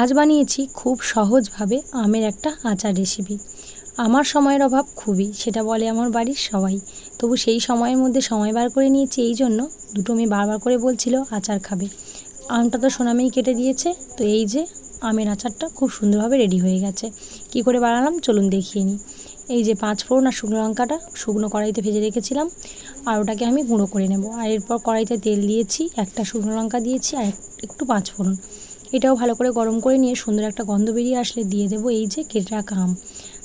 আজ বানিয়েছি খুব সহজভাবে আমের একটা আচার রেসিপি। আমার সময়ের অভাব খুবই, সেটা বলে আমার বাড়ির সবাই। তবু সেই সময়ের মধ্যে সময় বার করে নিয়েছি, এই জন্য দুটো মেয়ে বারবার করে বলছিল আচার খাবে। আমটা তো সোনামেই কেটে দিয়েছে, তো এই যে আমের আচারটা খুব সুন্দরভাবে রেডি হয়ে গেছে। কি করে বানালাম চলুন দেখিয়ে নিই। এই যে 5 ফোড়ন আর শুকনো লঙ্কাটা শুকনো কড়াইতে ভেজে রেখেছিলাম, আর ওটাকে আমি গুঁড়ো করে নেব। আর এরপর কড়াইতে তেল দিয়েছি, একটা শুকনো লঙ্কা দিয়েছি আর একটু 5 ফোড়ন। এটাও ভালো করে গরম করে নিয়ে সুন্দর একটা গন্ধ বেরিয়ে আসলে দিয়ে দেবো এই যে কেটে রাখা আম।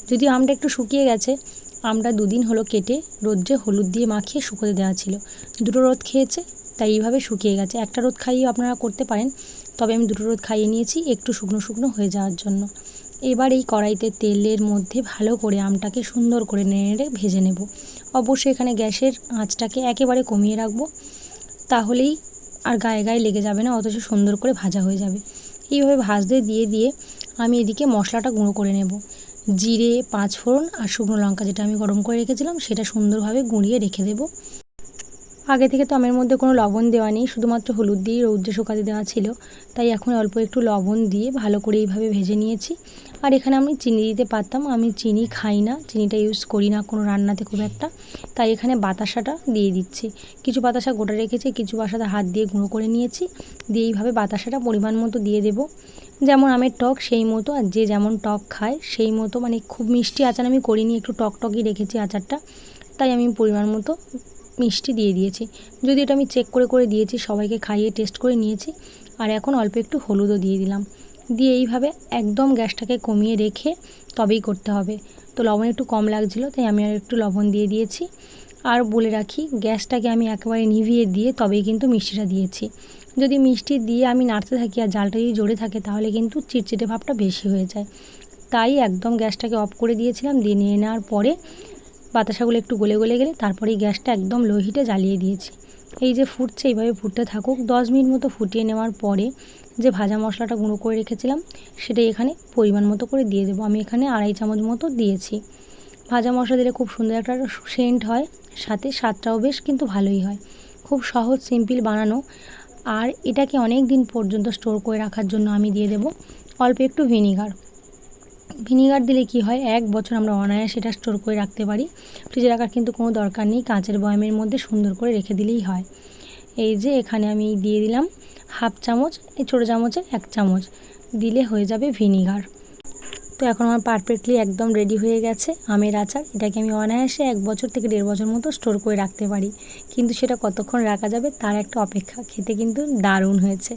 যদিও আমটা একটু শুকিয়ে গেছে, আমটা 2 দিন হলো কেটে রোদ্রে হলুদ দিয়ে মাখিয়ে শুকোতে দেওয়া ছিল। দুটো রোদ খেয়েছে, তাই এইভাবে শুকিয়ে গেছে। একটা রোদ খাইয়ে আপনারা করতে পারেন, তবে আমি দুটো রোদ খাইয়ে নিয়েছি একটু শুকনো শুকনো হয়ে যাওয়ার জন্য। এবার এই কড়াইতে তেলের মধ্যে ভালো করে আমটাকে সুন্দর করে নেড়ে নেড়ে ভেজে নেব। অবশ্যই এখানে গ্যাসের আঁচটাকে একেবারে কমিয়ে রাখবো, তাহলেই আর গায়ে গায়ে লেগে যাবে না, অথচ সুন্দর করে ভাজা হয়ে যাবে। এইভাবে ভাজতে দিয়ে দিয়ে আমি এদিকে মশলাটা গুঁড়ো করে নেব। জিরে, 5 ফোড়ন আর শুকনো লঙ্কা যেটা আমি গরম করে রেখেছিলাম সেটা সুন্দরভাবে গুঁড়িয়ে রেখে দেব। আগে থেকে তো আমের মধ্যে কোনো লবণ দেওয়া নেই, শুধুমাত্র হলুদ দিয়ে রৌদ্রে শুকাতে দেওয়া ছিল, তাই এখন অল্প একটু লবণ দিয়ে ভালো করে এইভাবে ভেজে নিয়েছি। আর এখানে আমি চিনি দিতে পারতাম, আমি চিনি খাই না, চিনিটা ইউজ করি না কোনো রান্নাতে খুব একটা, তাই এখানে বাতাসাটা দিয়ে দিচ্ছি। কিছু বাতাসা গোটা রেখেছি, কিছু বাতাসা হাত দিয়ে গুঁড়ো করে নিয়েছি, দিয়ে এইভাবে বাতাসাটা পরিমাণ মতো দিয়ে দেব। যেমন আমের টক সেই মতো, আর যে যেমন টক খায় সেই মতো, মানে খুব মিষ্টি আচার আমি করিনি, একটু টকটকই রেখেছি আচারটা, তাই আমি পরিমাণ মতো মিষ্টি দিয়ে দিয়েছি। যদি এটা আমি চেক করে করে দিয়েছি, সবাইকে খাইয়ে টেস্ট করে নিয়েছি। আর এখন অল্প একটু হলুদও দিয়ে দিলাম, দিয়ে এইভাবে একদম গ্যাসটাকে কমিয়ে রেখে তবেই করতে হবে। তো লবণ একটু কম লাগছিলো, তাই আমি আর একটু লবণ দিয়ে দিয়েছি। আর বলে রাখি, গ্যাসটাকে আমি একেবারে নিভিয়ে দিয়ে তবেই কিন্তু মিষ্টিটা দিয়েছি। যদি মিষ্টি দিয়ে আমি নাড়তে থাকি আর জালটা যদি জোরে থাকে, তাহলে কিন্তু চিটচিটে ভাবটা বেশি হয়ে যায়, তাই একদম গ্যাসটাকে অফ করে দিয়েছিলাম। দিয়ে নিয়ে নেওয়ার পরে বাতাসাগুলো একটু গলে গলে গেলে তারপরেই গ্যাসটা একদম লো হিটে জ্বালিয়ে দিয়েছি। এই যে ফুটছে, এইভাবে ফুটতে থাকুক। 10 মিনিট মতো ফুটিয়ে নেওয়ার পরে যে ভাজা মশলাটা গুঁড়ো করে রেখেছিলাম সেটাই এখানে পরিমাণ মতো করে দিয়ে দেবো। আমি এখানে 2.5 চামচ মতো দিয়েছি। ভাজা মশলা দিলে খুব সুন্দর একটা সেন্ট হয়, সাথে স্বাদটাও বেশ কিন্তু ভালোই হয়। খুব সহজ সিম্পল বানানো। আর এটাকে অনেক দিন পর্যন্ত স্টোর করে রাখার জন্য আমি দিয়ে দেব অল্প একটু ভিনিগার। ভিনিগার দিলে কি হয়, 1 বছর আমরা অনায়াসে সেটা স্টোর করে রাখতে পারি। ফ্রিজে রাখার কিন্তু কোনো দরকার নেই, কাঁচের বয়ামের মধ্যে সুন্দর করে রেখে দিলেই হয়। এই যে এখানে আমি দিয়ে দিলাম 1/2 চামচ, এই ছোটো চামচের 1 চামচ দিলে হয়ে যাবে ভিনিগার। তো এখন আমার পারফেক্টলি একদম রেডি হয়ে গেছে আমের আচার। এটাকে আমি অনায়াসে 1 বছর থেকে 1.5 বছর মতো স্টোর করে রাখতে পারি, কিন্তু সেটা কতক্ষণ রাখা যাবে তার একটা অপেক্ষা। খেতে কিন্তু দারুণ হয়েছে।